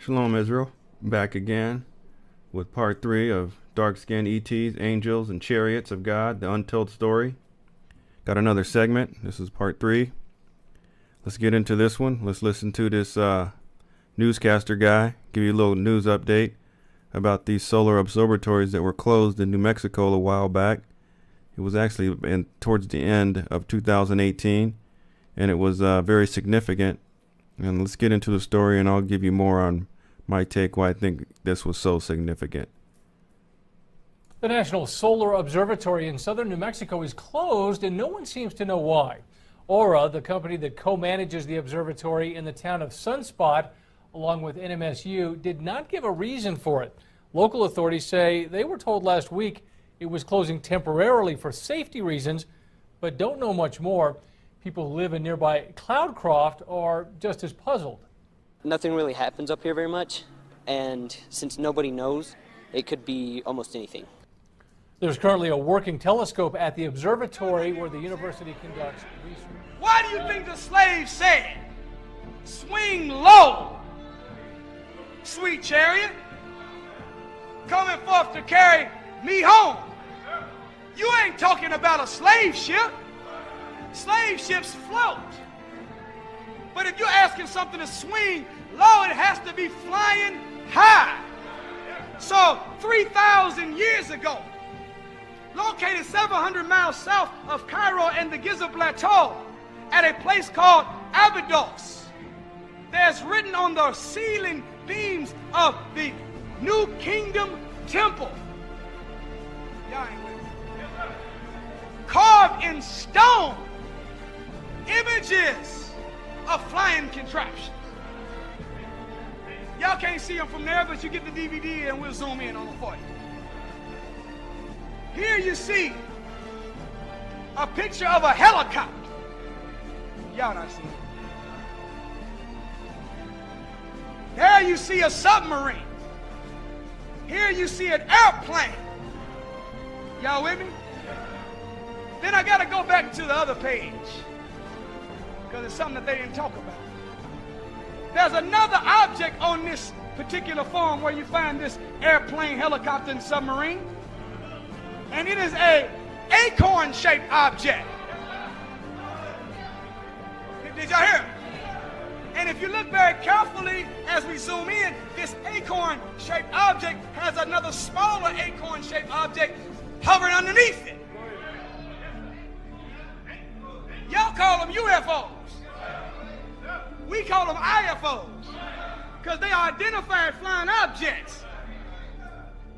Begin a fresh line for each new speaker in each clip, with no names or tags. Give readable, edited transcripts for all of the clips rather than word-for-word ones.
Shalom Israel, back again with part 3 of dark-skinned ETs, angels, and chariots of God, the untold story. Got another segment. This is part 3. Let's get into this one. Let's listen to this newscaster guy give you a little news update about these solar observatories that were closed in New Mexico a while back. It was actually towards the end of 2018, and it was very significant. And let's get into the story, and I'll give you more on my take why I think this was so significant.
The National Solar Observatory in southern New Mexico is closed, and no one seems to know why. Aura, the company that co-manages the observatory in the town of Sunspot, along with NMSU, did not give a reason for it. Local authorities say they were told last week it was closing temporarily for safety reasons, but don't know much more. People who live in nearby Cloudcroft are just as puzzled.
Nothing really happens up here very much, and since nobody knows, it could be almost anything.
There's currently a working telescope at the observatory where the university conducts research.
Why do you think the slave said, "Swing low, sweet chariot, coming forth to carry me home"? You ain't talking about a slave ship. Slave ships float. But if you're asking something to swing low, it has to be flying high. So 3,000 years ago, located 700 miles south of Cairo and the Giza Plateau, at a place called Abydos, there's written on the ceiling beams of the New Kingdom Temple, y'all ain't with me, carved in stone, images of flying contraptions. Y'all can't see them from there, but you get the DVD and we'll zoom in on them for you. Here you see a picture of a helicopter. Y'all not seeing it. There you see a submarine. Here you see an airplane. Y'all with me? Then I gotta go back to the other page, because it's something that they didn't talk about. There's another object on this particular form where you find this airplane, helicopter, and submarine. And it is a acorn-shaped object. Did y'all hear me? And if you look very carefully as we zoom in, this acorn-shaped object has another smaller acorn-shaped object hovering underneath it. Y'all call them UFO'S. We call them IFOs, because they are identified flying objects.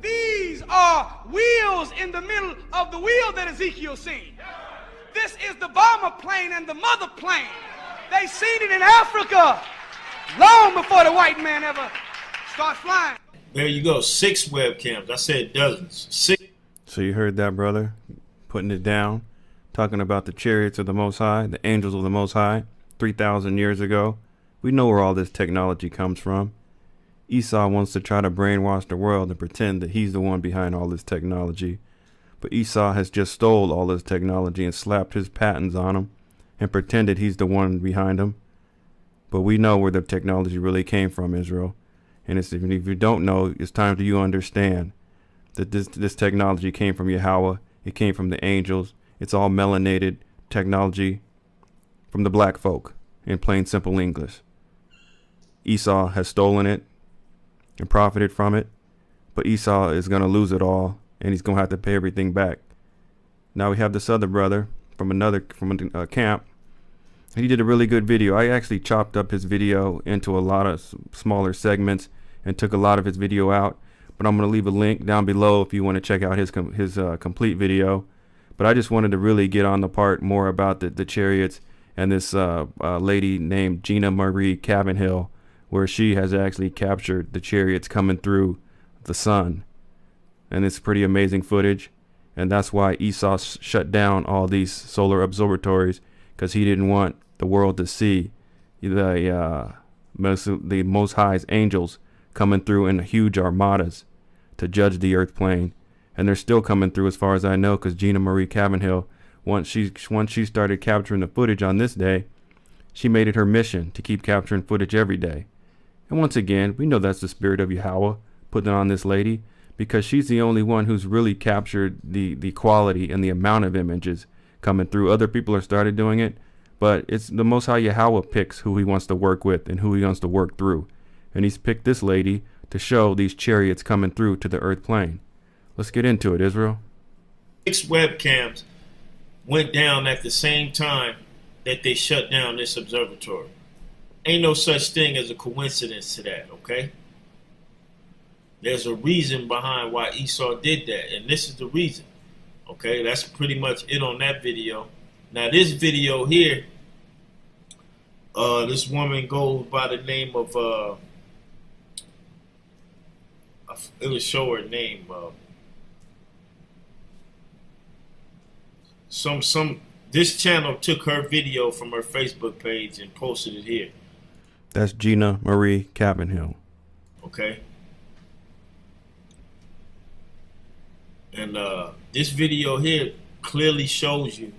These are wheels in the middle of the wheel that Ezekiel seen. This is the bomber plane and the mother plane. They seen it in Africa long before the white man ever started flying.
There you go, 6 webcams. I said dozens. 6.
So you heard that, brother, putting it down, talking about the chariots of the Most High, the angels of the Most High, 3,000 years ago. We know where all this technology comes from. Esau wants to try to brainwash the world and pretend that he's the one behind all this technology. But Esau has just stole all this technology and slapped his patents on him and pretended he's the one behind them. But we know where the technology really came from, Israel. And if you don't know, it's time for you to understand that this technology came from YAHAWAH. It came from the angels. It's all melanated technology from the black folk, in plain simple English. Esau has stolen it and profited from it, but Esau is going to lose it all, and he's going to have to pay everything back. Now we have this other brother from a camp. He did a really good video. I actually chopped up his video into a lot of smaller segments and took a lot of his video out, but I'm going to leave a link down below if you want to check out his complete video. But I just wanted to really get on the part more about the chariots and this lady named Gina Marie Cavanhill, where she has actually captured the chariots coming through the sun. And it's pretty amazing footage. And that's why Esau shut down all these solar observatories, because he didn't want the world to see the Most High's angels coming through in huge armadas to judge the earth plane. And they're still coming through as far as I know, because Gina Marie Cavanhill, once she started capturing the footage on this day, she made it her mission to keep capturing footage every day. And once again, we know that's the spirit of YAHAWAH putting on this lady, because she's the only one who's really captured the quality and the amount of images coming through. Other people are started doing it, but it's the Most High YAHAWAH picks who he wants to work with and who he wants to work through. And he's picked this lady to show these chariots coming through to the earth plane. Let's get into it, Israel.
6 webcams went down at the same time that they shut down this observatory. Ain't no such thing as a coincidence to that, okay? There's a reason behind why Esau did that, and this is the reason. Okay, that's pretty much it on that video. Now this video here, this woman goes by the name of it'll show her name. This channel took her video from her Facebook page and posted it here.
That's Gina Marie Cavanhill.
Okay. And this video here clearly shows you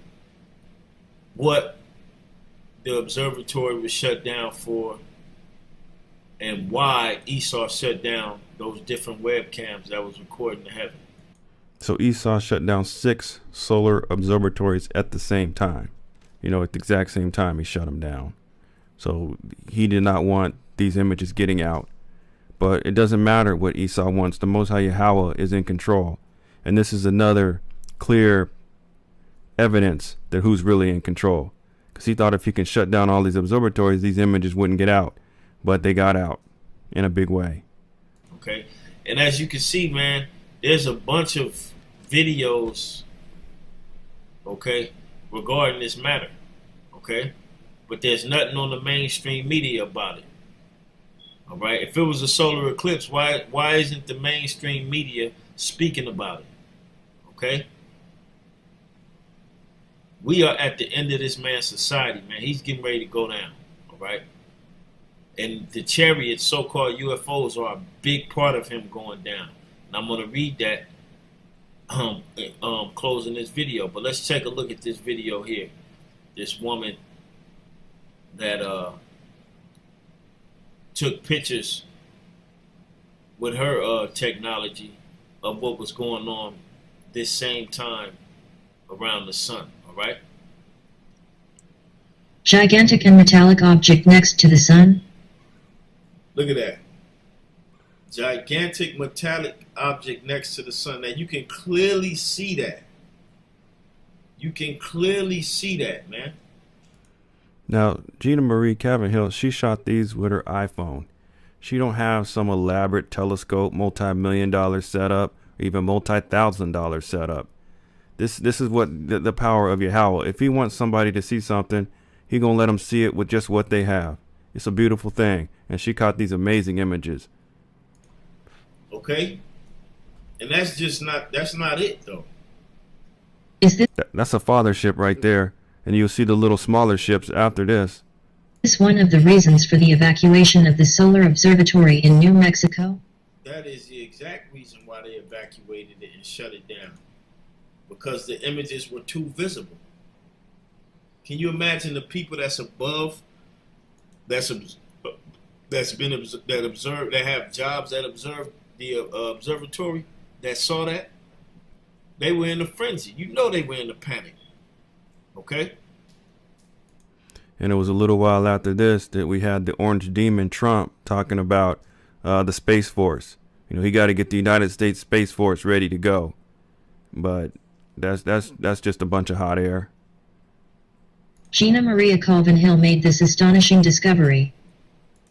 what the observatory was shut down for and why Esau shut down those different webcams that was recording the heaven.
So Esau shut down 6 solar observatories at the same time. You know, at the exact same time he shut them down. So he did not want these images getting out. But it doesn't matter what Esau wants. The Most High YAHAWAH is in control. And this is another clear evidence that who's really in control. Because he thought if he can shut down all these observatories, these images wouldn't get out. But they got out in a big way.
Okay. And as you can see, man, there's a bunch of videos, okay, regarding this matter. Okay. But there's nothing on the mainstream media about it. All right. If it was a solar eclipse, why isn't the mainstream media speaking about it? Okay. We are at the end of this man's society, man. He's getting ready to go down. All right. And the chariots, so-called UFOs, are a big part of him going down. And I'm going to read that closing this video. But let's take a look at this video here. This woman that took pictures with her technology of what was going on this same time around the sun. All right.
Gigantic and metallic object next to the sun.
Look at that. Gigantic metallic object next to the sun. Now you can clearly see that. You can clearly see that, man.
Now, Gina Marie Cavanhill, she shot these with her iPhone. She don't have some elaborate telescope, multi-million-dollar setup, or even multi-thousand-dollar setup. This is what the power of YAHAWAH. If he wants somebody to see something, he gonna let them see it with just what they have. It's a beautiful thing, and she caught these amazing images.
Okay, and that's not it though.
Is
That's a father ship right there, and you'll see the little smaller ships after this.
this one of the reasons for the evacuation of the solar observatory in New Mexico?
That is the exact reason why they evacuated it and shut it down, because the images were too visible. Can you imagine the people that's above, that have jobs that observe the observatory, that saw that? They were in a frenzy. You know they were in a panic. Okay?
And it was a little while after this that we had the Orange Demon Trump talking about the Space Force. You know, he got to get the United States Space Force ready to go. But that's just a bunch of hot air.
Gina Maria Cavanhill made this astonishing discovery.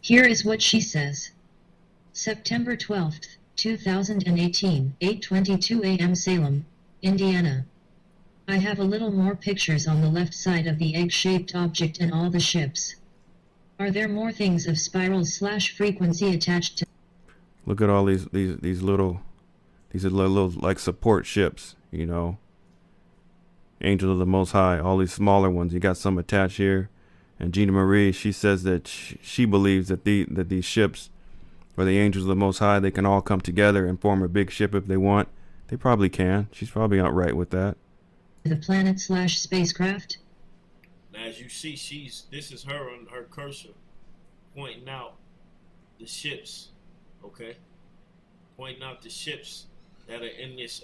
Here is what she says. September 12th, 2018, 8:22 a.m. Salem, Indiana. I have a little more pictures on the left side of the egg-shaped object and all the ships. Are there more things of spiral/frequency attached to?
Look at all these little like support ships, you know. Angel of the Most High, all these smaller ones. You got some attached here. And Gina Marie, she says that she believes that these ships, or the angels of the Most High, they can all come together and form a big ship if they want. They probably can. She's probably not right with that.
The planet/spacecraft?
Now, as you see, this is her on her cursor pointing out the ships, okay? Pointing out the ships that are in this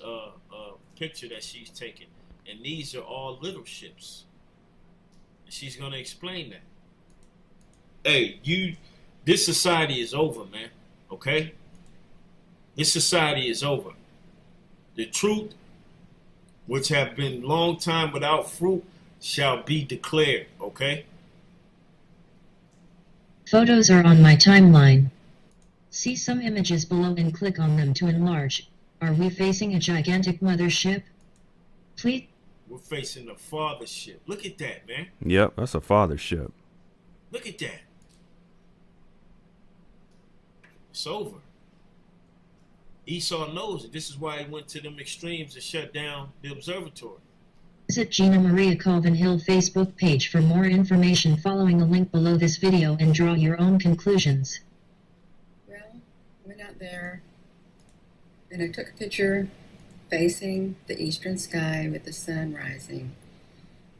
picture that she's taking. And these are all little ships. And she's going to explain that. Hey, this society is over, man, okay? This society is over. The truth, which have been long time without fruit, shall be declared, okay?
Photos are on my timeline. See some images below and click on them to enlarge. Are we facing a gigantic mothership? Please.
We're facing the fathership. Look at that, man.
Yep, that's a fathership.
Look at that. It's over. Esau knows it. This is why he went to them extremes and shut down the observatory.
Visit Gina Maria Colvin Hill Facebook page for more information following the link below this video and draw your own conclusions.
Well, went out there and I took a picture facing the eastern sky with the sun rising.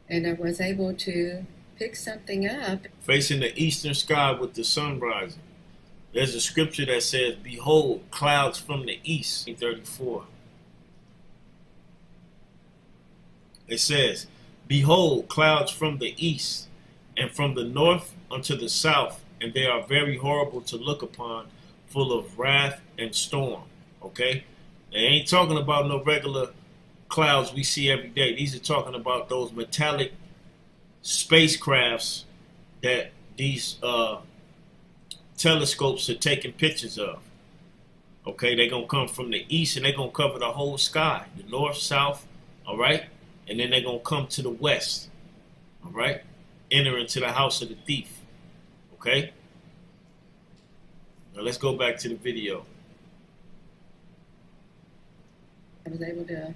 And I was able to pick something up.
Facing the eastern sky with the sun rising. There's a scripture that says, behold, clouds from the east, 34. It says, behold, clouds from the east, and from the north unto the south, and they are very horrible to look upon, full of wrath and storm. Okay? They ain't talking about no regular clouds we see every day. These are talking about those metallic spacecrafts that these telescopes are taking pictures of. Okay, they're going to come from the east and they're going to cover the whole sky, the north, south, all right? And then they're going to come to the west, all right? Enter into the house of the thief, okay? Now let's go back to the video.
I was able to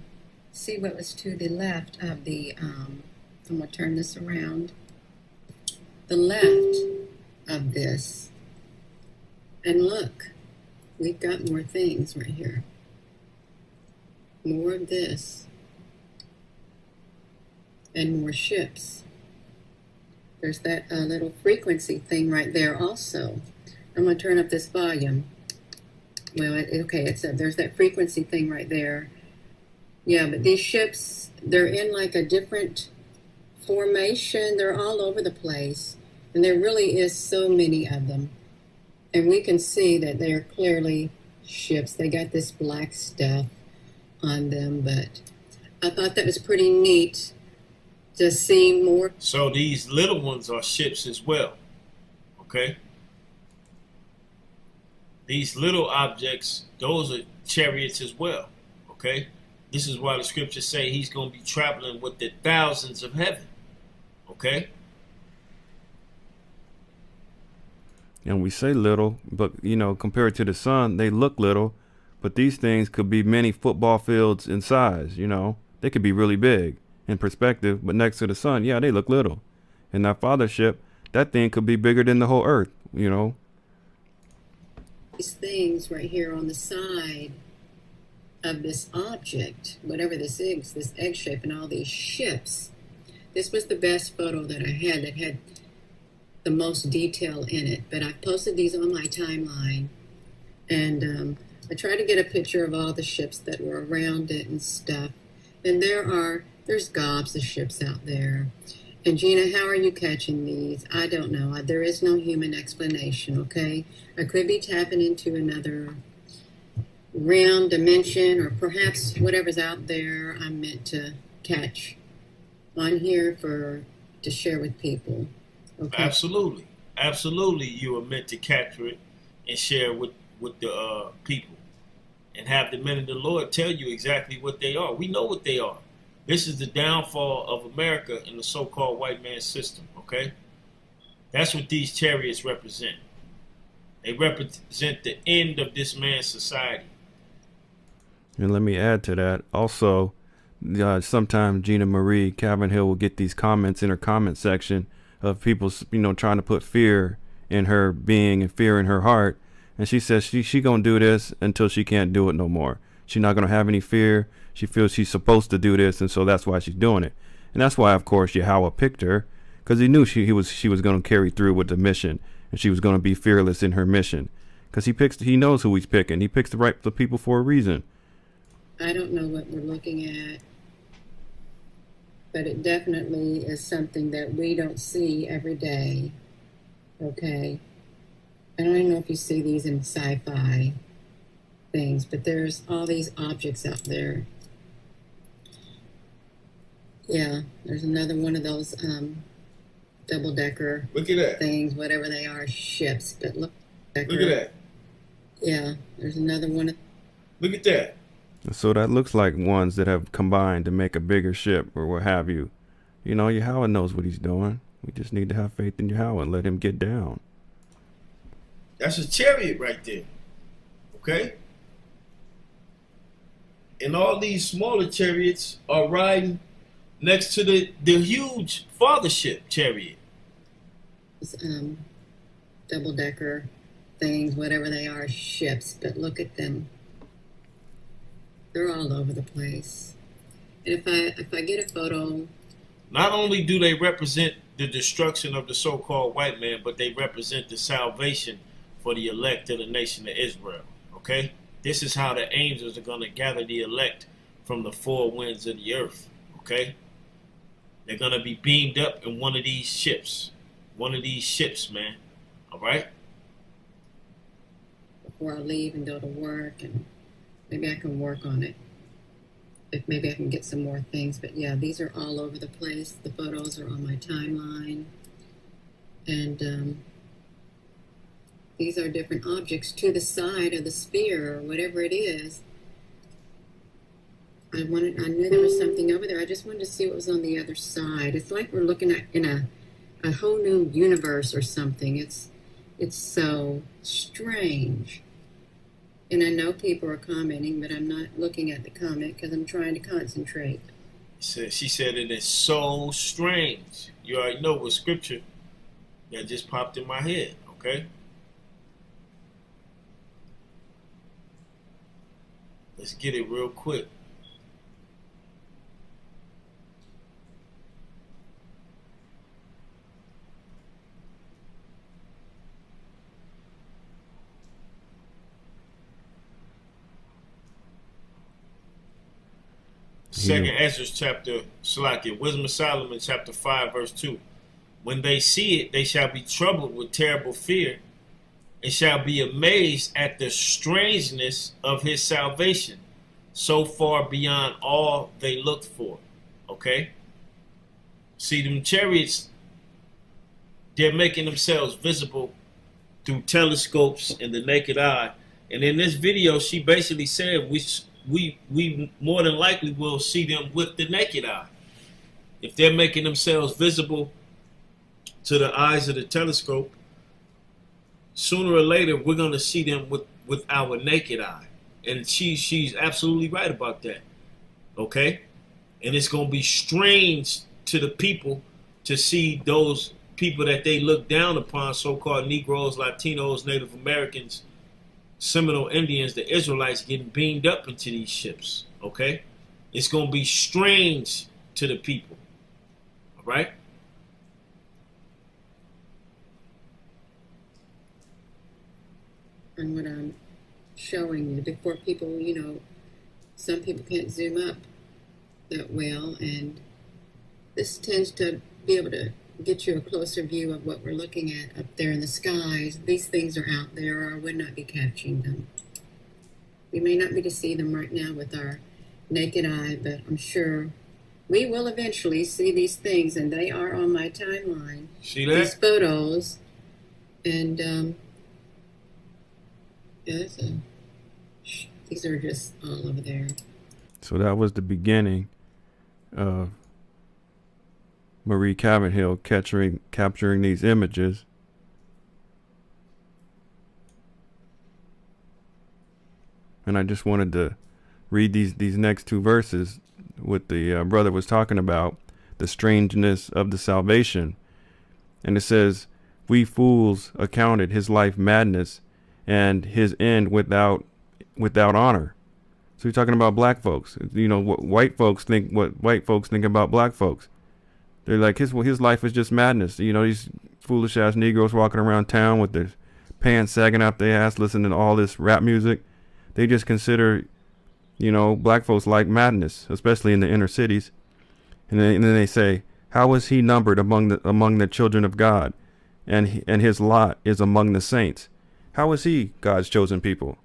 see what was to the left of the, I'm going to turn this around, the left of this. And look, we've got more things right here. More of this. And more ships. There's that little frequency thing right there also. I'm going to turn up this volume. Well, okay, there's that frequency thing right there. Yeah, but these ships, they're in like a different formation. They're all over the place. And there really is so many of them. And we can see that they're clearly ships. They got this black stuff on them, but I thought that was pretty neat to see more.
So these little ones are ships as well, okay? These little objects, those are chariots as well, okay? This is why the scriptures say he's going to be traveling with the thousands of heaven, okay?
And we say little, but, you know, compared to the sun, they look little. But these things could be many football fields in size, you know. They could be really big in perspective, but next to the sun, yeah, they look little. And that fathership, that thing could be bigger than the whole earth, you know.
These things right here on the side of this object, whatever this is, this egg shape and all these ships. This was the best photo that I had that had the most detail in it, but I've posted these on my timeline, and I tried to get a picture of all the ships that were around it and stuff, and there's gobs of ships out there. And Gina, how are you catching these? I don't know. There is no human explanation, okay? I could be tapping into another realm, dimension, or perhaps whatever's out there I'm meant to catch on here to share with people. Okay.
Absolutely. Absolutely, you are meant to capture it and share with the people. And have the men of the Lord tell you exactly what they are. We know what they are. This is the downfall of America in the so-called white man system, okay? That's what these chariots represent. They represent the end of this man's society.
And let me add to that. Also, sometimes Gina Marie Calvin Hill will get these comments in her comment section of people, you know, trying to put fear in her being and fear in her heart. And she says she gonna do this until she can't do it no more. She's not gonna have any fear. She feels she's supposed to do this, and so that's why she's doing it. And that's why, of course, YAHAWAH picked her, because he knew she was gonna carry through with the mission, and she was gonna be fearless in her mission. Because he knows who he's picking. He picks the people for a reason.
I don't know what we're looking at, but it definitely is something that we don't see every day. Okay? I don't even know if you see these in sci-fi things, but there's all these objects out there. Yeah, there's another one of those double-decker
Look at that.
things, whatever they are, ships. But look
at that.
Yeah, there's another one.
Look at that.
So that looks like ones that have combined to make a bigger ship or what have you. You know, Yahawah knows what he's doing. We just need to have faith in Yahawah and let him get down.
That's a chariot right there. Okay? And all these smaller chariots are riding next to the huge fathership chariot.
Double-decker things, whatever they are, ships. But look at them. They're all over the place. And if I get a photo...
Not only do they represent the destruction of the so-called white man, but they represent the salvation for the elect of the nation of Israel. Okay? This is how the angels are going to gather the elect from the four winds of the earth. Okay? They're going to be beamed up in one of these ships. One of these ships, man. All right?
Before I leave and go to work, and maybe I can work on it. If maybe I can get some more things. But yeah, these are all over the place. The photos are on my timeline. And these are different objects to the side of the sphere or whatever it is. I knew there was something over there. I just wanted to see what was on the other side. It's like we're looking at in a whole new universe or something. It's so strange. And I know people are commenting, but I'm not looking at the comment because I'm trying to concentrate.
She said it is so strange. You already know what scripture that just popped in my head, okay? Let's get it real quick. Second Ezra chapter, Salakia, Wisdom of Solomon chapter 5 verse 2. When they see it, they shall be troubled with terrible fear, and shall be amazed at the strangeness of his salvation, so far beyond all they looked for. Okay? See, them chariots, they're making themselves visible through telescopes and the naked eye. And in this video, she basically said we more than likely will see them with the naked eye. If they're making themselves visible to the eyes of the telescope, sooner or later we're going to see them with our naked eye. And she's absolutely right about that. Okay? And it's going to be strange to the people to see those people that they look down upon, so-called Negroes, Latinos, Native Americans, Seminole Indians, the Israelites, getting beamed up into these ships. Okay? It's going to be strange to the people. All right?
And what I'm showing you before people, some people can't zoom up that well, and this tends to be able to get you a closer view of what we're looking at up there in the skies. These things are out there, or I would not be catching them. We may not be to see them right now with our naked eye, but I'm sure we will eventually see these things, and they are on my timeline.
See that?
These photos, and these are just all over there.
So that was the beginning of Marie Cavenhill capturing these images. And I just wanted to read these next two verses what the brother was talking about, the strangeness of the salvation. And it says, we fools accounted his life madness and his end without honor. So you're talking about black folks. What white folks think about black folks. They're like, his life is just madness. These foolish ass Negroes walking around town with their pants sagging out their ass, listening to all this rap music. They just consider, you know, black folks like madness, especially in the inner cities. And then they say, how is he numbered among the children of God, and his lot is among the saints? How is he God's chosen people?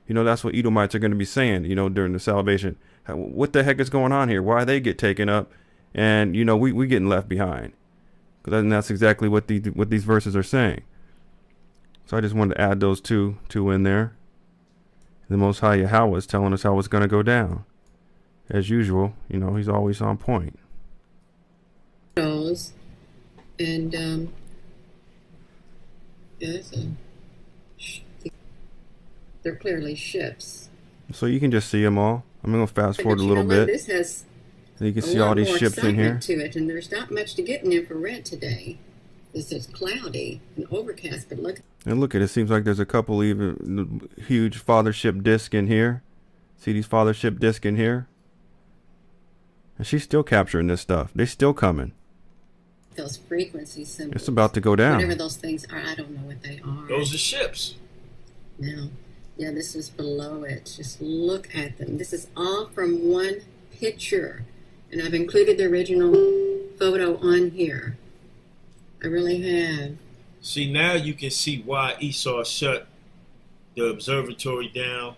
You know, that's what Edomites are going to be saying, you know, during the salvation. What the heck is going on here? Why they get taken up, and, you know, we getting left behind? Because that's exactly what these verses are saying. So I just wanted to add those two in there. The Most High Yahawah is telling us how it's going to go down. As usual, you know, he's always on point.
And they're clearly ships.
So you can just see them all. I'm going to fast forward a little bit.
This has
so you can see all these ships in here.
To it, and there's not much to get in infrared today. This is cloudy and overcast, but look.
And look at it. It seems like there's a couple even huge fathership disc in here. See these fathership disc in here? And she's still capturing this stuff. They're still coming.
Those frequency symbols.
It's about to go down.
Whatever those things are, I don't know what they are.
Those are ships.
Now, yeah, this is below it. Just look at them. This is all from one picture. And I've included the original photo on here. I really have.
See, now you can see why Esau shut the observatory down,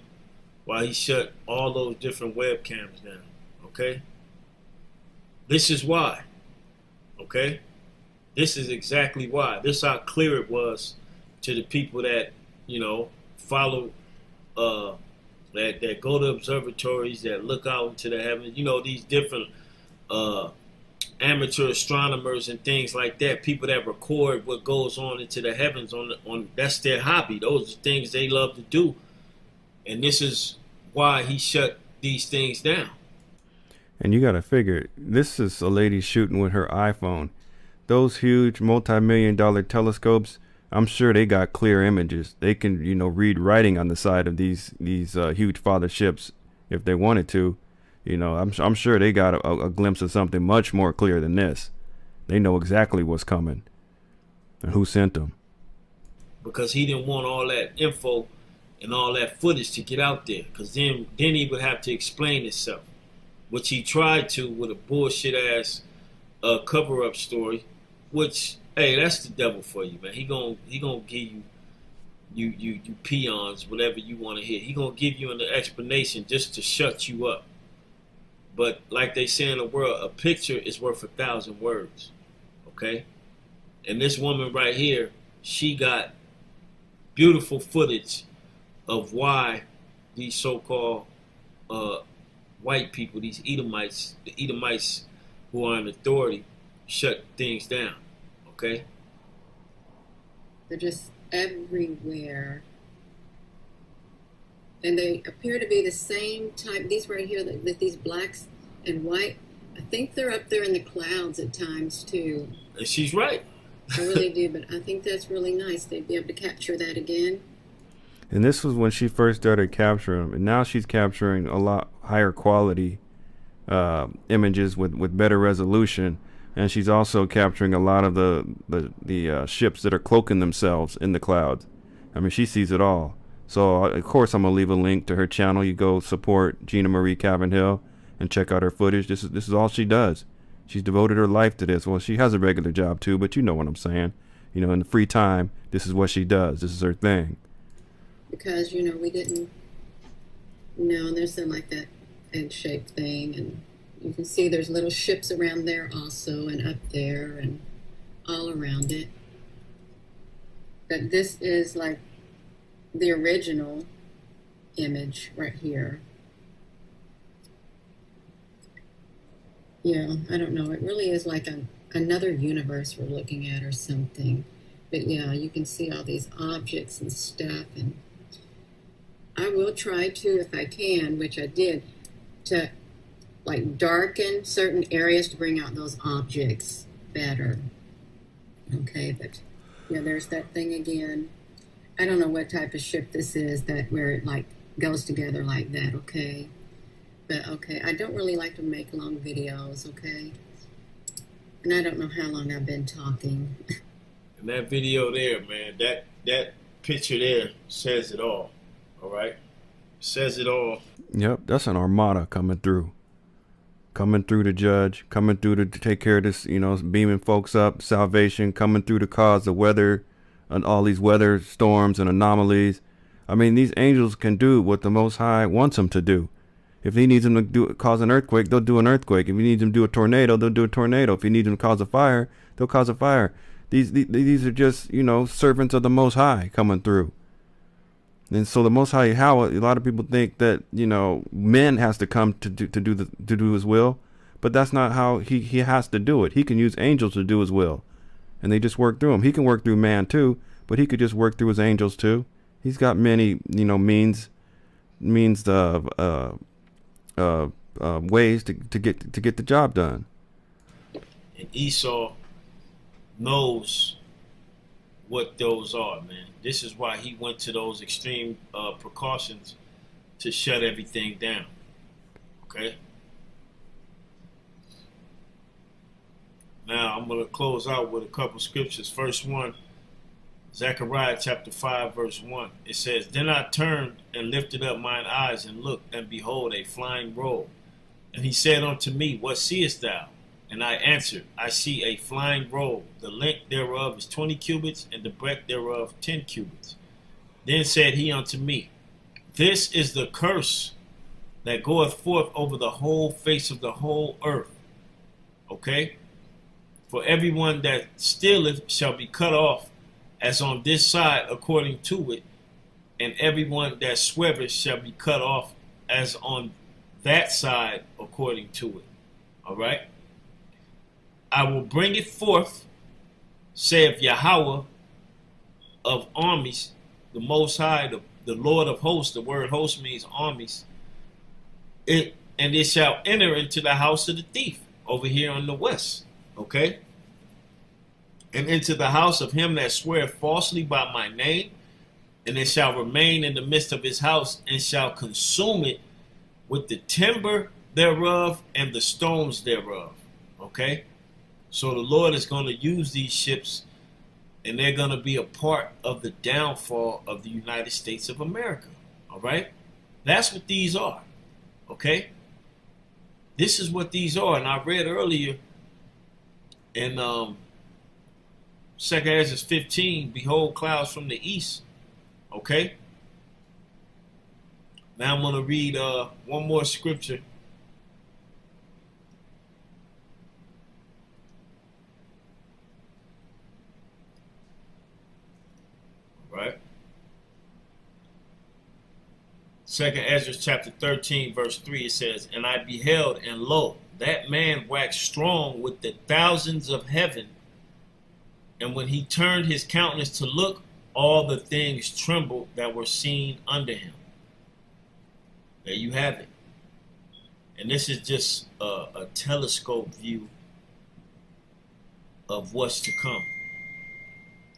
why he shut all those different webcams down, okay? This is why, okay? This is exactly why. This is how clear it was to the people that, you know, follow, that go to observatories, that look out into the heavens, you know, these different amateur astronomers and things like that, people that record what goes on into the heavens on that's their hobby. Those are things they love to do. And this is why he shut these things down.
And you got to figure, this is a lady shooting with her iPhone. Those huge multi-million-dollar telescopes, I'm sure they got clear images. They can, you know, read writing on the side of these huge father ships if they wanted to. You know, I'm sure they got a glimpse of something much more clear than this. They know exactly what's coming and who sent them.
Because he didn't want all that info and all that footage to get out there. Because then he would have to explain himself, which he tried to with a bullshit ass cover-up story. Which, hey, that's the devil for you, man. He gonna give you peons whatever you want to hear. He gonna give you an explanation just to shut you up. But like they say in the world, a picture is worth 1,000 words, okay? And this woman right here, she got beautiful footage of why these so-called white people, these Edomites, the Edomites who are in authority, shut things down, okay?
They're just everywhere. And they appear to be the same type. These right here, these blacks and white, I think they're up there in the clouds at times too.
And she's right.
I really do, but I think that's really nice. They'd be able to capture that again.
And this was when she first started capturing them. And now she's capturing a lot higher quality images with better resolution. And she's also capturing a lot of the ships that are cloaking themselves in the clouds. I mean, she sees it all. So, of course, I'm going to leave a link to her channel. You go support Gina Marie Calvin Hill and check out her footage. This is all she does. She's devoted her life to this. Well, she has a regular job, too, but you know what I'm saying. You know, in the free time, this is what she does. This is her thing.
Because, you know, we didn't know, and there's some like that egg-shaped thing, and you can see there's little ships around there also, and up there, and all around it. But this is like the original image right here. Yeah, I don't know. It really is like another universe we're looking at or something. But yeah, you can see all these objects and stuff. And I will try to, if I can, which I did, to like darken certain areas to bring out those objects better. Okay, but yeah, there's that thing again. I don't know what type of ship this is that where it like goes together like that, okay? But okay, I don't really like to make long videos, okay? And I don't know how long I've been talking.
And that video there, man, that picture there says it all. All right? Says it all.
Yep, that's an armada coming through. Coming through to judge, coming through to take care of this, beaming folks up, salvation, coming through to cause the weather and all these weather storms and anomalies. I mean, these angels can do what the Most High wants them to do. If he needs them to cause an earthquake, they'll do an earthquake. If he needs them to do a tornado, they'll do a tornado. If he needs them to cause a fire, they'll cause a fire. These are just, servants of the Most High coming through. And so the Most High Yahawah, a lot of people think that, men has to come to do his will, but that's not how he has to do it. He can use angels to do his will, and they just work through him. He can work through man too, but he could just work through his angels too. He's got many, means of ways to get the job done.
And Esau knows what those are, man. This is why he went to those extreme precautions to shut everything down. Okay? Now, I'm going to close out with a couple scriptures. First one, Zechariah chapter 5, verse 1. It says, Then I turned and lifted up mine eyes and looked, and behold, a flying roll. And he said unto me, What seest thou? And I answered, I see a flying roll. The length thereof is 20 cubits, and the breadth thereof 10 cubits. Then said he unto me, This is the curse that goeth forth over the whole face of the whole earth. Okay? For everyone that stealeth shall be cut off, as on this side according to it, and everyone that sweareth shall be cut off, as on that side according to it. All right? I will bring it forth, saith Yahawah of armies, the Most High, the Lord of hosts. The word host means armies. And it shall enter into the house of the thief over here on the west. Okay? And into the house of him that sweareth falsely by my name, and it shall remain in the midst of his house, and shall consume it with the timber thereof and the stones thereof. Okay? So the Lord is going to use these ships, and they're going to be a part of the downfall of the United States of America. All right? That's what these are. Okay? This is what these are. And I read earlier in 2 Ezra 15, Behold clouds from the east. Okay? Now I'm going to read one more scripture. Right? 2 Ezra chapter 13, verse 3, it says, And I beheld, and lo, that man waxed strong with the thousands of heaven. And when he turned his countenance to look, all the things trembled that were seen under him. There you have it. And this is just a telescope view of what's to come.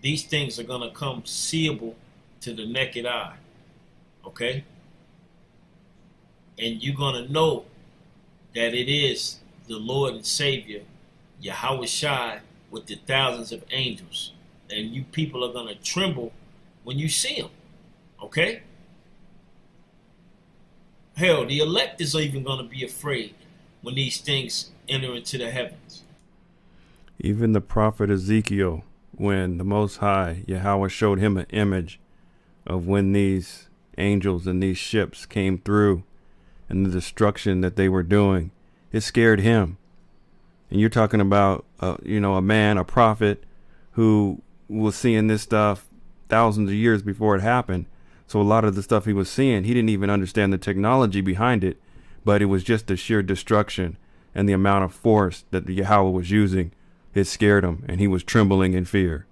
These things are going to come seeable to the naked eye. Okay? And you're going to know that it is the Lord and Savior, YAHAWASHI, with the thousands of angels. And you people are going to tremble when you see him. Okay? Hell, the elect is even going to be afraid when these things enter into the heavens.
Even the prophet Ezekiel, when the Most High Yahawah showed him an image of when these angels and these ships came through and the destruction that they were doing, it scared him. And you're talking about, a man, a prophet, who was seeing this stuff thousands of years before it happened. So a lot of the stuff he was seeing, he didn't even understand the technology behind it, but it was just the sheer destruction and the amount of force that the Yahawah was using. It scared him, and he was trembling in fear.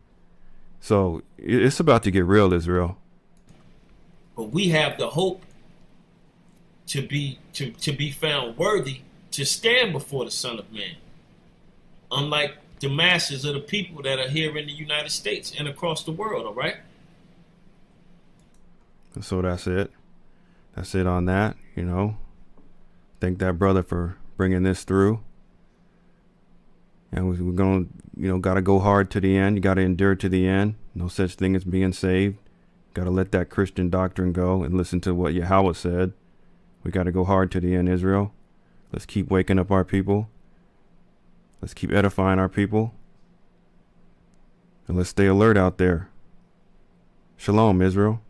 So it's about to get real, Israel.
But we have the hope to be found worthy to stand before the Son of Man. Unlike the masses of the people that are here in the United States and across the world, all right?
So that's it. That's it on that, Thank that brother for bringing this through. And we're going to, got to go hard to the end. You got to endure to the end. No such thing as being saved. Got to let that Christian doctrine go and listen to what Yahawah said. We got to go hard to the end, Israel. Let's keep waking up our people. Let's keep edifying our people. And let's stay alert out there. Shalom, Israel.